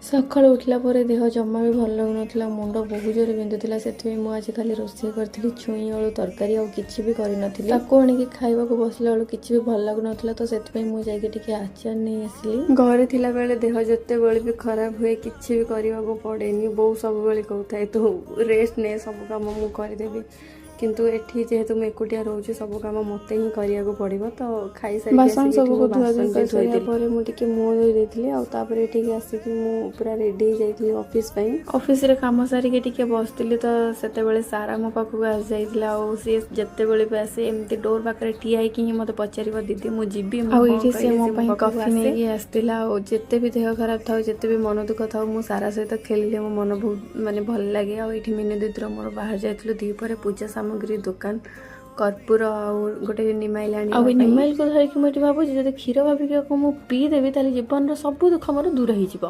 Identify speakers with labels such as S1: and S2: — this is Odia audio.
S1: ସକାଳୁ ଉଠିଲା ପରେ ଦେହ ଜମା ବି ଭଲ ଲାଗୁନଥିଲା, ମୁଣ୍ଡ ବହୁତ ଜୋରେ ବିନ୍ଧୁଥିଲା। ସେଥିପାଇଁ ମୁଁ ଆଜି ଖାଲି ରୋଷେଇ କରିଥିଲି ଛୁଇଁ ଆଳୁ ତରକାରୀ, ଆଉ କିଛି ବି କରିନଥିଲି। ତାକୁ ଆଣିକି ଖାଇବାକୁ ବସିଲା ବେଳକୁ କିଛି ବି ଭଲ ଲାଗୁନଥିଲା, ତ ସେଥିପାଇଁ ମୁଁ ଯାଇକି ଟିକେ ଆଚାର ନେଇ ଆସିଲି। ଘରେ ଥିଲାବେଳେ ଦେହ ଯେତେବେଳେ ବି ଖରାପ ହୁଏ କିଛି ବି କରିବାକୁ ପଡ଼େନି। ବୋଉ ସବୁବେଳେ କହୁଥାଏ ତୁ ରେଷ୍ଟ ନେ, ସବୁ କାମ ମୁଁ କରିଦେବି। କିନ୍ତୁ ଏଠି ଯେହେତୁ ମୁଁ ଏକୁଟିଆ ରହୁଛି ସବୁ କାମ ମୋତେ ହିଁ କରିବାକୁ ପଡ଼ିବ। ତ ଖାଇସାରିକି ବାସନ ସବୁକୁ ଧୁଆଧୁଇ କରିସାରିଲା ପରେ ମୁଁ ଟିକେ ମୁହଁ ଧୋଇ ଦେଇଥିଲି, ଆଉ ତାପରେ ଏଠିକି ଆସିକି ମୁଁ ପୁରା ରେଡ଼ି ହେଇଯାଇଥିଲି ଅଫିସ୍ ପାଇଁ। ଅଫିସରେ କାମ ସାରିକି ଟିକେ ବସିଥିଲି, ତ ସେତେବେଳେ ସାରା ମୋ ପାଖକୁ ଆସିଯାଇଥିଲା। ଆଉ ସିଏ ଯେତେବେଳେ ବି ଆସେ ଏମିତି ଡୋର୍ ପାଖରେ ଠିଆ ହେଇକି ହିଁ ମୋତେ ପଚାରିବ ଦିଦି ମୁଁ ଯିବି, ଆଉ ଏଇଠି ସେ ମୋ ପାଇଁ କଫି ନେଇକି ଆସିଥିଲା। ଆଉ ଯେତେ ବି ଦେହ ଖରାପ ଥାଉ, ଯେତେ ବି ମନ ଦୁଃଖ ଥାଉ, ମୁଁ ସାରା ସହିତ ଖେଳିଲେ ମୋ ମନ ବହୁତ ମାନେ ଭଲ ଲାଗେ। ଆଉ ଏଇଠି ମିନି ଦିଦିର ମୋର ବାହାରି ଯାଇଥିଲୁ ଦ୍ୱିପହରେ ପୂଜା ସାମଗ୍ରୀ ଦୋକାନ, କର୍ପୂର ଆଉ ଗୋଟେ ନିମାଇଲ ଆଣିବା ପାଇଁ। ଆଉ ନିମାଇଲକୁ ଧରିକି ମୁଁ ଏଠି ଭାବୁଛି ଯଦି କ୍ଷୀର ଭାବିକି ମୁଁ ପିଇଦେବି ତାହେଲେ ଜୀବନର ସବୁ ଦୁଃଖ ମୋର ଦୂର ହେଇଯିବ।